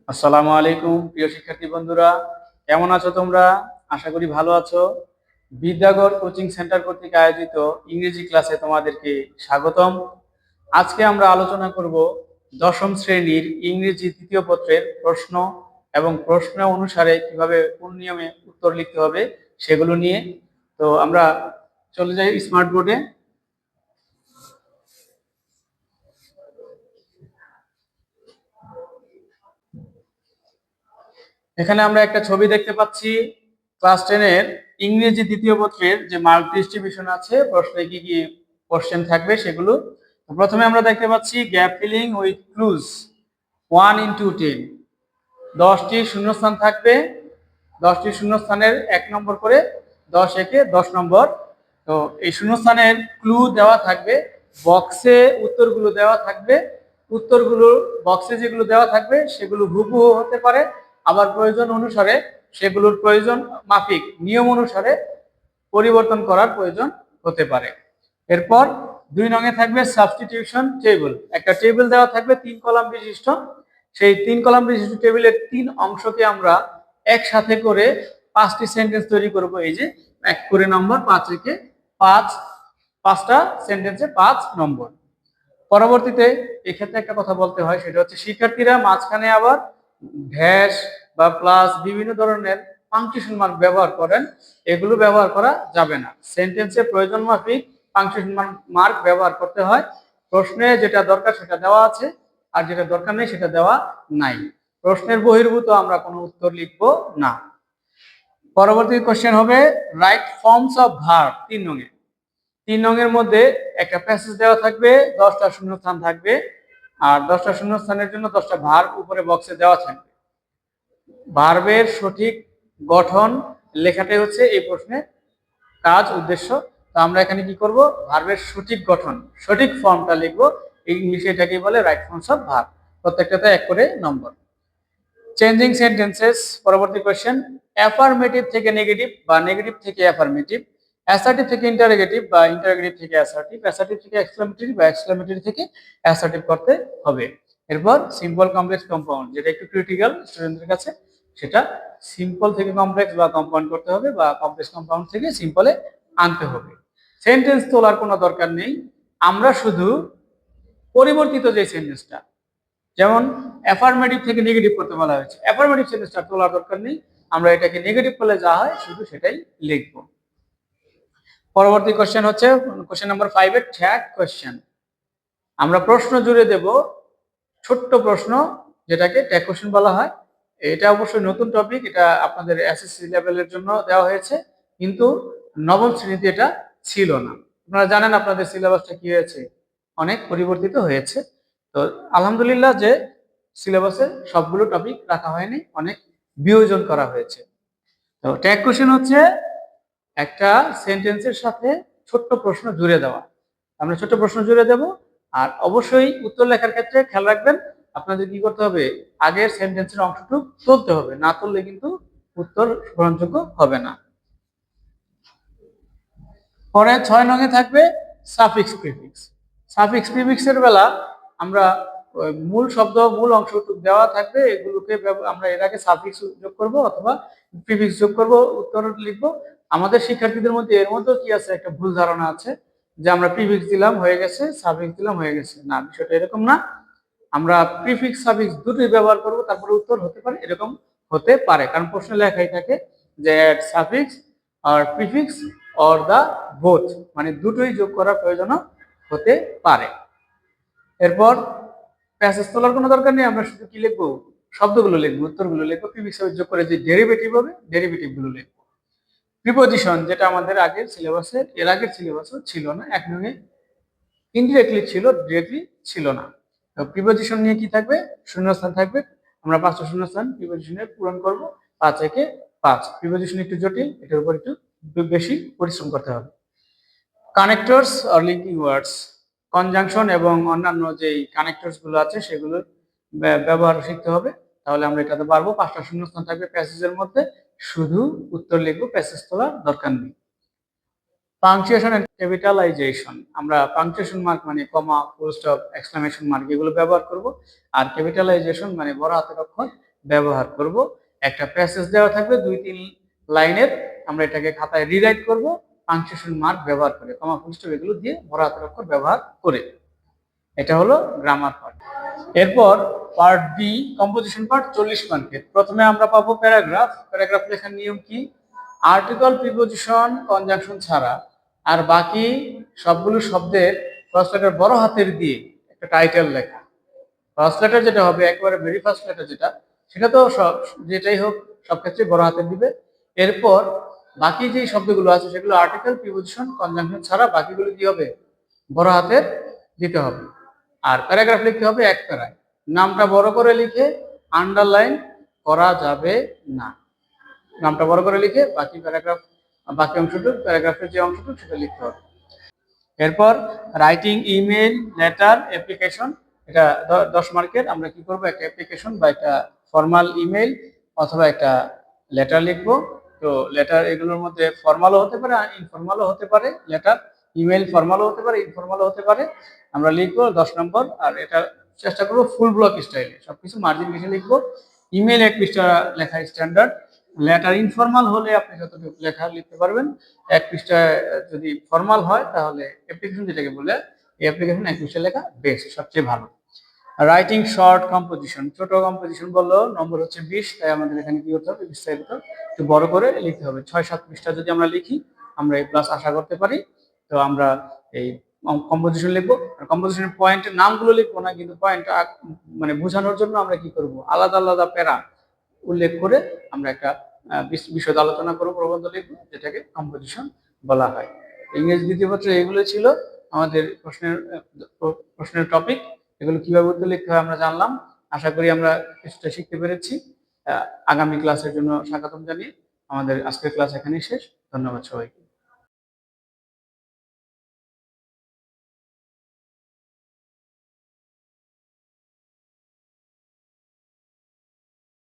আসসালামু আলাইকুম প্রিয় শিক্ষার্থী বন্ধুরা, কেমন আছো তোমরা? আশা করি ভালো আছো। বিদ্যাগর কোচিং সেন্টার কর্তৃক আয়োজিত ইংরেজি ক্লাসে তোমাদেরকে স্বাগতম। আজকে আমরা আলোচনা করব দশম শ্রেণীর ইংরেজি তৃতীয় পত্রের প্রশ্ন এবং প্রশ্ন অনুসারে কিভাবে কোন নিয়মে উত্তর লিখতে হবে সেগুলো নিয়ে। তো আমরা চলে যাই স্মার্ট বোর্ডে। এখানে আমরা একটা ছবি দেখতে পাচ্ছি ক্লাস 10 এর ইংরেজি দ্বিতীয় পত্রের যে মার্ক ডিস্ট্রিবিউশন আছে, প্রশ্নে কি কি কোশ্চেন থাকবে সেগুলো। প্রথমে আমরা দেখতে পাচ্ছি gap filling with clues 1 into 10, 10টি শূন্যস্থান থাকবে। 10টি শূন্যস্থানের 1 নম্বর করে, 10 একে 10 নম্বর। তো এই শূন্যস্থানের ক্লু দেওয়া থাকবে, বক্সে উত্তরগুলো দেওয়া থাকবে। উত্তরগুলো বক্সে যেগুলো দেওয়া থাকবে সেগুলো হুবহু হতে পারে, আবার প্রয়োজন অনুসারে সেগুলোর প্রয়োজন মাফিক নিয়ম অনুসারে পরিবর্তন করার প্রয়োজন হতে পারে। এরপর 2 নঙে থাকবে সাবস্টিটিউশন টেবিল। একটা টেবিল দেওয়া থাকবে 3 কলাম বিশিষ্ট। সেই 3 কলাম বিশিষ্ট টেবিলের 3 অংশকে আমরা একসাথে করে 5টি সেন্টেন্স তৈরি করব। এই যে 1 করে নম্বর, 5 রেখে 5, 5টা সেন্টেন্সে 5 নম্বর। পরবর্তীতে এক্ষেত্রে একটা কথা বলতে হয়, সেটা হচ্ছে শিক্ষার্থীরা মাঝখানে আবার ড্যাশ বা প্লাস বিভিন্ন ধরনের পাংচুয়েশন মার্ক ব্যবহার করেন। এগুলো ব্যবহার করা যাবে না। সেন্টেন্সে প্রয়োজন মাফিক পাংচুয়েশন মার্ক ব্যবহার করতে হয়। প্রশ্নে যেটা দরকার সেটা দেওয়া আছে, আর যেটা দরকার নেই সেটা দেওয়া নাই। প্রশ্নের বহির্ভূত আমরা কোনো উত্তর লিখব না। পরবর্তী কোশ্চেন হবে রাইট ফর্মস অফ ভার্ব। 3 নঙে 3 নঙের মধ্যে একটা প্যাসেজ দেওয়া থাকবে, 10টা শূন্যস্থান থাকবে, আর 10টা শূন্যস্থানের জন্য 10টা ভার্ব উপরে বক্সে দেওয়া থাকবে। ভার্বের সঠিক গঠন লেখাটাই হচ্ছে এই প্রশ্নের কাজ, উদ্দেশ্য। তো আমরা এখানে কি করব, ভার্বের সঠিক গঠন, সঠিক ফর্মটা লিখবো। ইংলিশে এটাকে বলে রাইট ফর্মস অফ ভার্ব। প্রত্যেকটাতে 1 করে নম্বর। চেঞ্জিং সেন্টেন্সেস, পরবর্তী কোশ্চেন। অ্যাফার্মেটিভ থেকে নেগেটিভ বা নেগেটিভ থেকে অ্যাফার্মেটিভ, অ্যাসার্টিভ থেকে ইন্টারোগেটিভ বা ইন্টারোগেটিভ থেকে অ্যাসার্টিভ, অ্যাসার্টিভ থেকে এক্সক্লেমেটরি বা এক্সক্লেমেটরি থেকে অ্যাসার্টিভ করতে হবে। এরপর সিম্পল কমপ্লেক্স কম্পাউন্ড, যেটা একটু ক্রিটিক্যাল স্টুডেন্টদের কাছে, সেটা সিম্পল থেকে কমপ্লেক্স বা কম্পাউন্ড করতে হবে, বা কমপ্লেক্স কম্পাউন্ড থেকে সিম্পলে আনতে হবে। সেন্টেন্স তোলার কোনো দরকার নেই, আমরা শুধু পরিবর্তিত যে সেন্টেন্সটা, যেমন অ্যাফার্মেটিভ থেকে নেগেটিভ করতে বলা হয়েছে, অ্যাফার্মেটিভ সেন্টেন্সটা তোলার দরকার নেই, আমরা এটাকে নেগেটিভ করলে যা হয় শুধু সেটাই লিখব। পরবর্তী কোশ্চেন হচ্ছে কোশ্চেন নাম্বার 5 এর ট্যাগ কোশ্চেন। আমরা প্রশ্ন জুড়ে দেব, ছোট্ট প্রশ্ন, যেটাকে ট্যাগ কোশ্চেন বলা হয়। এটা অবশ্যই নতুন টপিক, এটা আপনাদের এসএসসি লেভেলের জন্য দেওয়া হয়েছে, কিন্তু নবম শ্রেণীতে এটা ছিল না। আপনারা জানেন আপনাদের সিলেবাসটা কি হয়েছে, অনেক পরিবর্তিত হয়েছে। তো আলহামদুলিল্লাহ যে সিলেবাসে সবগুলো টপিক রাখা হয়নি, অনেক বিয়োজন করা হয়েছে। তো ট্যাগ কোশ্চেন হচ্ছে একটা সেন্টেন্সের সাথে ছোট্ট প্রশ্ন জুড়ে দেওয়া। আমরা ছোট্ট প্রশ্ন জুড়ে দেব, আর অবশ্যই উত্তর লেখার ক্ষেত্রে খেয়াল রাখবেন আপনাদের কি করতে হবে, আগের সেন্টেন্সের অংশটুকু তুলতে হবে, না তুললে কিন্তু উত্তর গ্রহণযোগ্য হবে না। পরে 6 নঙে থাকবে সাফিক্স প্রিফিক্স। সাফিক্স প্রিফিক্সের বেলা আমরা মূল শব্দ, মূল অংশটুকু দেওয়া থাকবে, এগুলোকে আমরা এর আগে সাফিক্স যোগ করব অথবা প্রিফিক্স যোগ করব, উত্তর লিখব। আমাদের শিক্ষার্থীদের মধ্যে এর মধ্যে কি আছে, একটা ভুল ধারণা আছে যে আমরা প্রিফিক্স দিলাম হয়ে গেছে, সাফিক্স দিলাম হয়ে গেছে। না, বিষয়টা এরকম না। আমরা প্রিফিক্স সাফিক্স দুটোই ব্যবহার করব, তারপরে উত্তর হতে পারে, এরকম হতে পারে, কারণ প্রশ্নে লেখাই থাকে যে সাফিক্স আর প্রিফিক্স অর দা বোথ, মানে দুটোই যোগ করার প্রয়োজন হতে পারে। এরপর প্যাসেজ তোলার কোনো দরকার নেই, আমরা শুধু কি লিখবো, শব্দগুলো লিখবো, উত্তরগুলো লিখবো, প্রিফিক্স যোগ করে যে ডেরিভেটিভ হবে ডেরিভেটিভ গুলো লিখবো। প্রিপোজিশন, যেটা আমাদের আগের সিলেবাসে, এর আগের সিলেবাসও ছিল না, 1 নঙে ইনডিরেক্টলি ছিল, ডিরেক্টলি ছিল না। তো প্রিপোজিশন নিয়ে কি থাকবে, শূন্যস্থান থাকবে, আমরা 5টা শূন্যস্থান প্রিপোজিশনে পূরণ করব। 5 একে 5। প্রিপোজিশন একটু জটিল, এটার উপর একটু বেশি পরিশ্রম করতে হবে। কানেক্টরস আর লিঙ্কিং ওয়ার্ডস, কনজাংশন এবং অন্যান্য যেই কানেক্টরস গুলো আছে সেগুলো ব্যবহার শিখতে হবে, তাহলে আমরা এটাতে পারবো। 5টা শূন্যস্থান থাকবে প্যাসেজের মধ্যে, শুধু উত্তর লিখবো, প্যাসেজ তোলার দরকার নেই। পাংচুয়েশন এন্ড ক্যাপিটালাইজেশন, আমরা পাংচুয়েশন মার্ক মানে কমা, ফুল স্টপ, এক্সক্লামেশন মার্ক এগুলো ব্যবহার করব, আর ক্যাপিটালাইজেশন মানে বড় হাতের অক্ষর ব্যবহার করব। একটা প্যাসেজ দেওয়া থাকবে 2-3 লাইনের, আমরা এটাকে খাতায় রিরাইট করব পাংচুয়েশন মার্ক ব্যবহার করে, কমা ফুল স্টপ এগুলো দিয়ে বড় হাতের অক্ষর ব্যবহার করে। এটা হলো গ্রামার পার্ট। এরপর পার্ট বি কম্পোজিশন পার্ট 40 মার্কের। প্রথমে আমরা পাবো প্যারাগ্রাফ। প্যারাগ্রাফ লেখার নিয়ম কি? আর্টিকেল, প্রিপোজিশন, কনজাংশন ছাড়া আর বাকি সবগুলো শব্দের ফার্স্ট লেটার বড় হাতের দিয়ে একটা টাইটেল লেখা। ফার্স্ট লেটার যেটা হবে একেবারে ভেরি ফার্স্ট লেটার যেটা, সেটা তো সব যেটাই হোক সব ক্ষেত্রে বড় হাতের দিবে। এরপর বাকি যে শব্দগুলো আছে সেগুলো আর্টিকেল, প্রিপোজিশন, কনজাংশন ছাড়া বাকিগুলো কি হবে? বড় হাতের দিতে হবে। আর প্যারাগ্রাফ লিখতে হবে এক প্যারায়। নামটা বড় করে লিখে আন্ডারলাইন করা যাবে না। নামটা বড় করে লিখে বাকি প্যারাগ্রাফ, বাকি অংশটুকু, প্যারাগ্রাফের যে অংশটুকু সেটা লিখতে হবে। এরপর রাইটিং ইমেল, লেটার, অ্যাপ্লিকেশন, এটা 10 মার্কের। আমরা কি করব? একটা অ্যাপ্লিকেশন বা একটা ফর্মাল ইমেল অথবা একটা লেটার লিখবো। তো লেটার এগুলোর মধ্যে ফর্মালও হতে পারে, ইনফর্মালও হতে পারে। লেটার, ইমেল ফর্মালও হতে পারে, ইনফর্মালও হতে পারে। আমরা লিখবো 10 নম্বর। আর এটা চেষ্টা করবো ফুল ব্লক স্টাইলে, সবকিছু মার্জিন লিখে লিখবো। ইমেল 1 পৃষ্ঠা লেখা স্ট্যান্ডার্ড। লেটার ইনফর্মাল হলে আপনি যতটুকু লেখা লিখতে পারবেন। 1 পৃষ্ঠায় যদি ফর্মাল হয় তাহলে অ্যাপ্লিকেশন যেটাকে বলে, এই অ্যাপ্লিকেশন 1 পৃষ্ঠা লেখা বেস্ট, সবচেয়ে ভালো। রাইটিং শর্ট কম্পোজিশন, ছোট কম্পোজিশন বললো নম্বর হচ্ছে 20, তাই আমাদের এখানে কি করতে হবে? বিস্তারিত একটু বড় করে লিখতে হবে। 6-7 পৃষ্ঠা যদি আমরা লিখি আমরা এই প্লাস আশা করতে পারি। তো আমরা এই কম্পোজিশন লিখবো। আর কম্পোজিশনের পয়েন্টের নামগুলো লিখবো না, কিন্তু পয়েন্ট মানে বোঝানোর জন্য আমরা কি করব? আলাদা আলাদা প্যারা উল্লেখ করে আমরা একটা বিশদ আলোচনা করব, প্রবন্ধ লিখবো, যেটাকে কম্পোজিশন বলা হয়। ইংরেজি দ্বিতীয় পত্রে এগুলো ছিল আমাদের প্রশ্নের টপিক। এগুলো কিভাবে উত্তর লিখতে হয় আমরা জানলাম। আশা করি আমরা কিছুটা শিখতে পেরেছি। আগামী ক্লাসের জন্য স্বাগতম জানিয়ে আমাদের আজকের ক্লাস এখানেই শেষ। ধন্যবাদ সবাইকে।